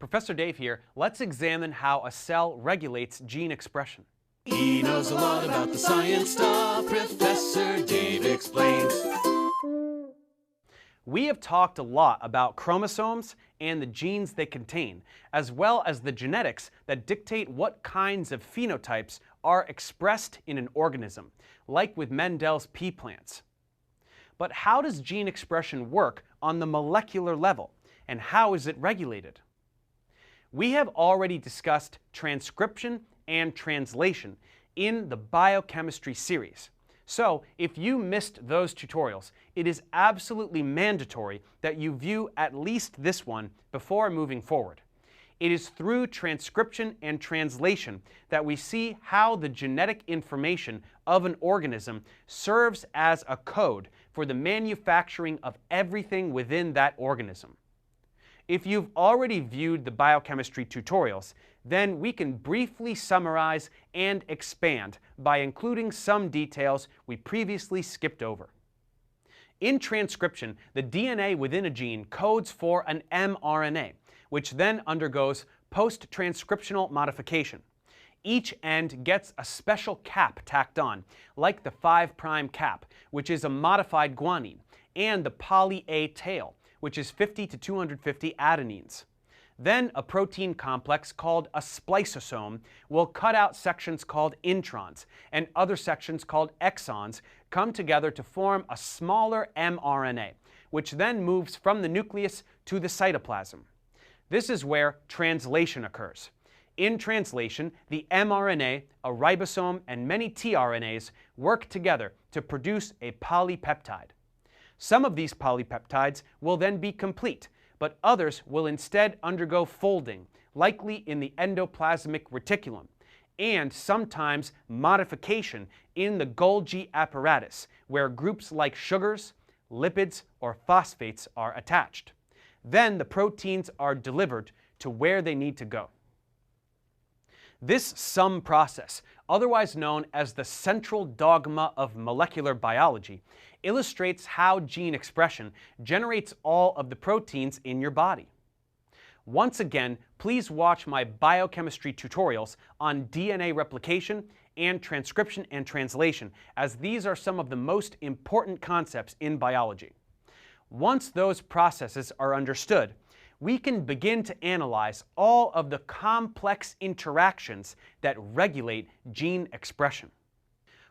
Professor Dave here. Let's examine how a cell regulates gene expression. He knows a lot about the science stuff. Professor Dave explains. We have talked a lot about chromosomes and the genes they contain, as well as the genetics that dictate what kinds of phenotypes are expressed in an organism, like with Mendel's pea plants. But how does gene expression work on the molecular level, and how is it regulated? We have already discussed transcription and translation in the biochemistry series. So, if you missed those tutorials, it is absolutely mandatory that you view at least this one before moving forward. It is through transcription and translation that we see how the genetic information of an organism serves as a code for the manufacturing of everything within that organism. If you've already viewed the biochemistry tutorials, then we can briefly summarize and expand by including some details we previously skipped over. In transcription, the DNA within a gene codes for an mRNA, which then undergoes post-transcriptional modification. Each end gets a special cap tacked on, like the 5' cap, which is a modified guanine, and the poly A tail, which is 50 to 250 adenines. Then a protein complex called a spliceosome will cut out sections called introns, and other sections called exons come together to form a smaller mRNA, which then moves from the nucleus to the cytoplasm. This is where translation occurs. In translation, the mRNA, a ribosome, and many tRNAs work together to produce a polypeptide. Some of these polypeptides will then be complete, but others will instead undergo folding, likely in the endoplasmic reticulum, and sometimes modification in the Golgi apparatus, where groups like sugars, lipids, or phosphates are attached. Then the proteins are delivered to where they need to go. This sum process, otherwise known as the central dogma of molecular biology, illustrates how gene expression generates all of the proteins in your body. Once again, please watch my biochemistry tutorials on DNA replication and transcription and translation, as these are some of the most important concepts in biology. Once those processes are understood, we can begin to analyze all of the complex interactions that regulate gene expression.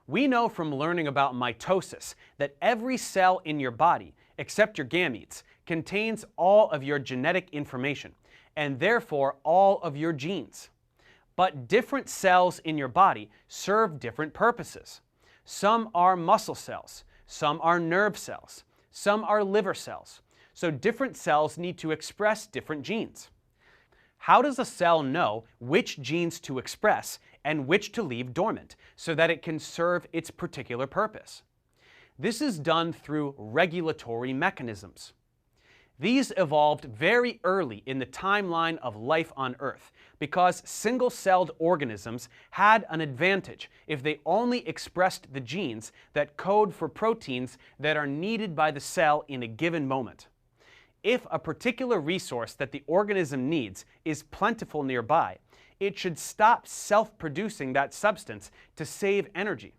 We know from learning about mitosis that every cell in your body, except your gametes, contains all of your genetic information, and therefore all of your genes. But different cells in your body serve different purposes. Some are muscle cells, some are nerve cells, some are liver cells. So different cells need to express different genes. How does a cell know which genes to express and which to leave dormant so that it can serve its particular purpose? This is done through regulatory mechanisms. These evolved very early in the timeline of life on Earth because single-celled organisms had an advantage if they only expressed the genes that code for proteins that are needed by the cell in a given moment. If a particular resource that the organism needs is plentiful nearby, it should stop self-producing that substance to save energy.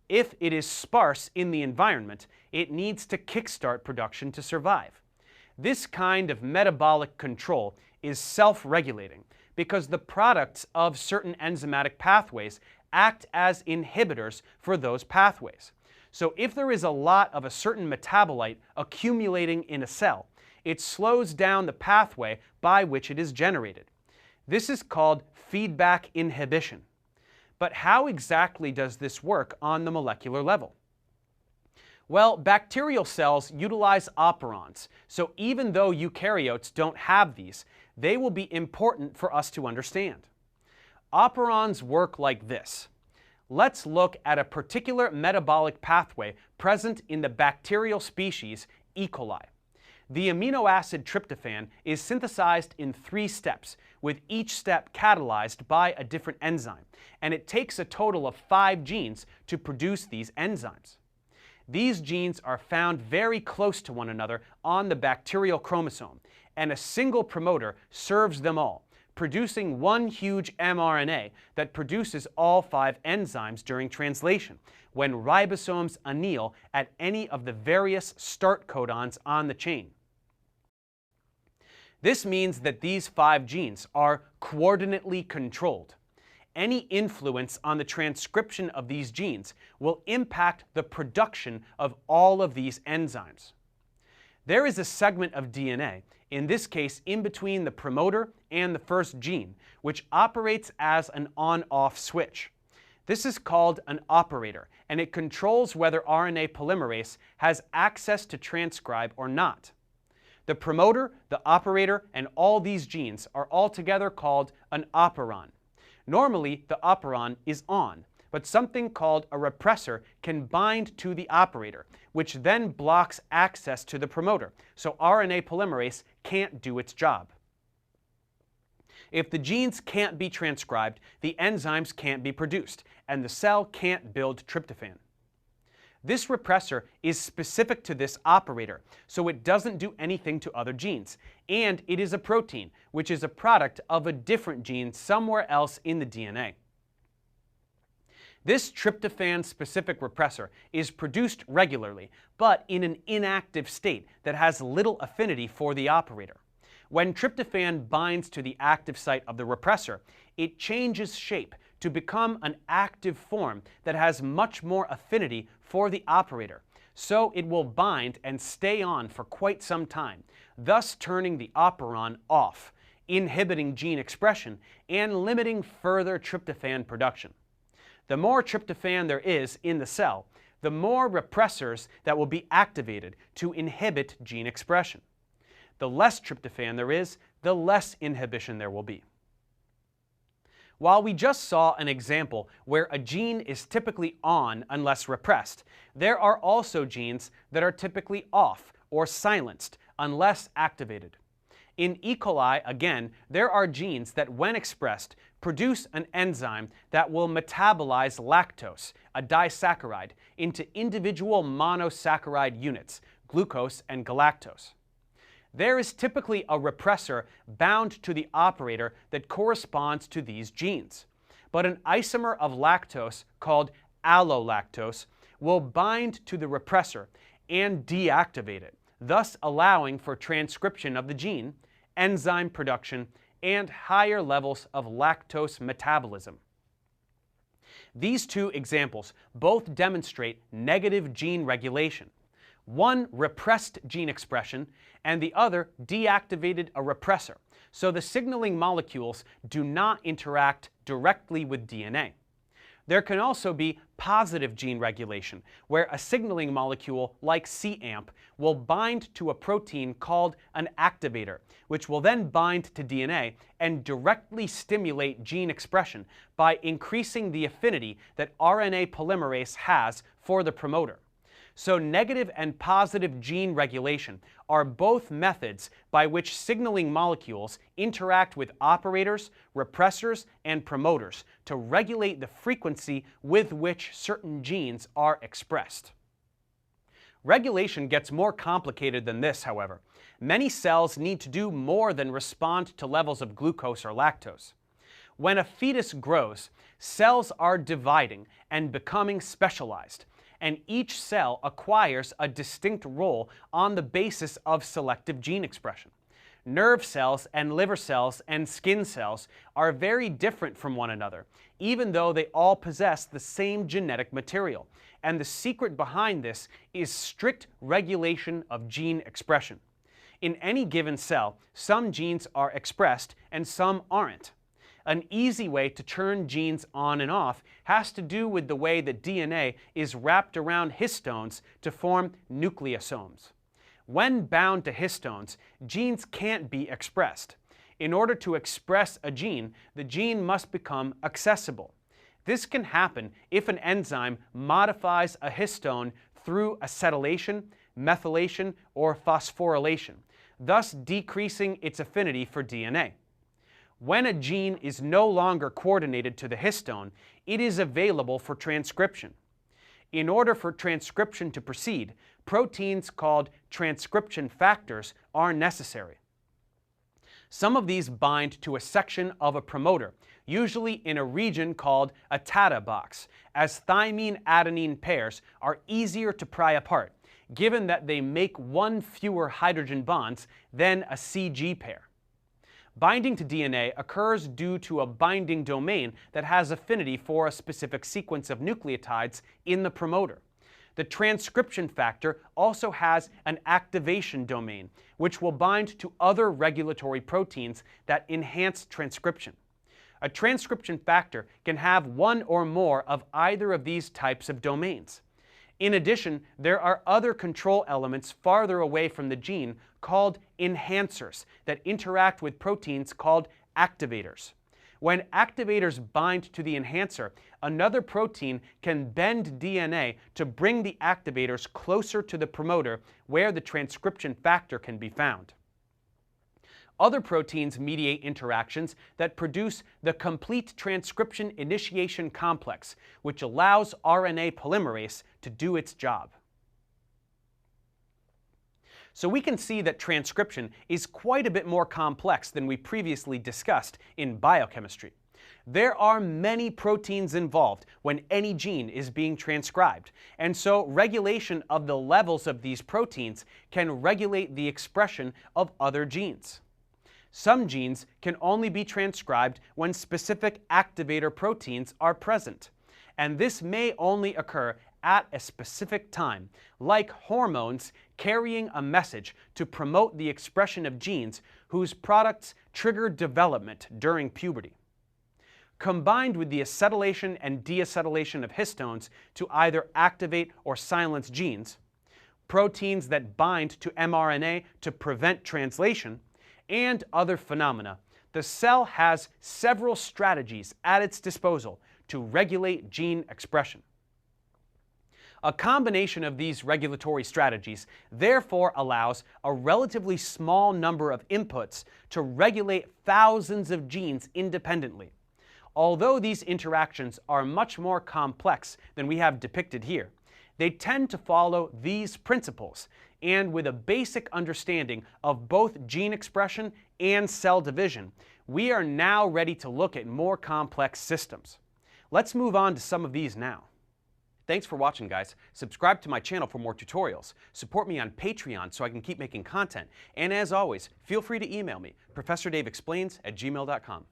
If it is sparse in the environment, it needs to kickstart production to survive. This kind of metabolic control is self-regulating because the products of certain enzymatic pathways act as inhibitors for those pathways. So if there is a lot of a certain metabolite accumulating in a cell, it slows down the pathway by which it is generated. This is called feedback inhibition. But how exactly does this work on the molecular level? Well, bacterial cells utilize operons, so even though eukaryotes don't have these, they will be important for us to understand. Operons work like this. Let's look at a particular metabolic pathway present in the bacterial species E. coli. The amino acid tryptophan is synthesized in 3 steps, with each step catalyzed by a different enzyme, and it takes a total of 5 genes to produce these enzymes. These genes are found very close to one another on the bacterial chromosome, and a single promoter serves them all, producing one huge mRNA that produces all 5 enzymes during translation, when ribosomes anneal at any of the various start codons on the chain. This means that these 5 genes are coordinately controlled. Any influence on the transcription of these genes will impact the production of all of these enzymes. There is a segment of DNA, in this case in between the promoter and the first gene, which operates as an on-off switch. This is called an operator, and it controls whether RNA polymerase has access to transcribe or not. The promoter, the operator, and all these genes are altogether called an operon. Normally, the operon is on, but something called a repressor can bind to the operator, which then blocks access to the promoter, so RNA polymerase can't do its job. If the genes can't be transcribed, the enzymes can't be produced, and the cell can't build tryptophan. This repressor is specific to this operator, so it doesn't do anything to other genes, and it is a protein, which is a product of a different gene somewhere else in the DNA. This tryptophan-specific repressor is produced regularly, but in an inactive state that has little affinity for the operator. When tryptophan binds to the active site of the repressor, it changes shape to become an active form that has much more affinity for the operator, so it will bind and stay on for quite some time, thus turning the operon off, inhibiting gene expression and limiting further tryptophan production. The more tryptophan there is in the cell, the more repressors that will be activated to inhibit gene expression. The less tryptophan there is, the less inhibition there will be. While we just saw an example where a gene is typically on unless repressed, there are also genes that are typically off or silenced unless activated. In E. coli, again, there are genes that, when expressed, produce an enzyme that will metabolize lactose, a disaccharide, into individual monosaccharide units, glucose and galactose. There is typically a repressor bound to the operator that corresponds to these genes, but an isomer of lactose called allolactose will bind to the repressor and deactivate it, thus allowing for transcription of the gene, enzyme production, and higher levels of lactose metabolism. These two examples both demonstrate negative gene regulation. One repressed gene expression, and the other deactivated a repressor, so the signaling molecules do not interact directly with DNA. There can also be positive gene regulation, where a signaling molecule like cAMP will bind to a protein called an activator, which will then bind to DNA and directly stimulate gene expression by increasing the affinity that RNA polymerase has for the promoter. So negative and positive gene regulation are both methods by which signaling molecules interact with operators, repressors, and promoters to regulate the frequency with which certain genes are expressed. Regulation gets more complicated than this, however. Many cells need to do more than respond to levels of glucose or lactose. When a fetus grows, cells are dividing and becoming specialized, and each cell acquires a distinct role on the basis of selective gene expression. Nerve cells and liver cells and skin cells are very different from one another, even though they all possess the same genetic material, and the secret behind this is strict regulation of gene expression. In any given cell, some genes are expressed and some aren't. An easy way to turn genes on and off has to do with the way that DNA is wrapped around histones to form nucleosomes. When bound to histones, genes can't be expressed. In order to express a gene, the gene must become accessible. This can happen if an enzyme modifies a histone through acetylation, methylation, or phosphorylation, thus decreasing its affinity for DNA. When a gene is no longer coordinated to the histone, it is available for transcription. In order for transcription to proceed, proteins called transcription factors are necessary. Some of these bind to a section of a promoter, usually in a region called a TATA box, as thymine-adenine pairs are easier to pry apart, given that they make one fewer hydrogen bonds than a CG pair. Binding to DNA occurs due to a binding domain that has affinity for a specific sequence of nucleotides in the promoter. The transcription factor also has an activation domain, which will bind to other regulatory proteins that enhance transcription. A transcription factor can have one or more of either of these types of domains. In addition, there are other control elements farther away from the gene called enhancers that interact with proteins called activators. When activators bind to the enhancer, another protein can bend DNA to bring the activators closer to the promoter where the transcription factor can be found. Other proteins mediate interactions that produce the complete transcription initiation complex, which allows RNA polymerase to do its job. So we can see that transcription is quite a bit more complex than we previously discussed in biochemistry. There are many proteins involved when any gene is being transcribed, and so regulation of the levels of these proteins can regulate the expression of other genes. Some genes can only be transcribed when specific activator proteins are present, and this may only occur at a specific time, like hormones carrying a message to promote the expression of genes whose products trigger development during puberty. Combined with the acetylation and deacetylation of histones to either activate or silence genes, proteins that bind to mRNA to prevent translation, and other phenomena, the cell has several strategies at its disposal to regulate gene expression. A combination of these regulatory strategies therefore allows a relatively small number of inputs to regulate thousands of genes independently. Although these interactions are much more complex than we have depicted here, they tend to follow these principles, and with a basic understanding of both gene expression and cell division, we are now ready to look at more complex systems. Let's move on to some of these now. Thanks for watching, guys. Subscribe to my channel for more tutorials. Support me on Patreon so I can keep making content. And as always, feel free to email me, ProfessorDaveExplains@gmail.com.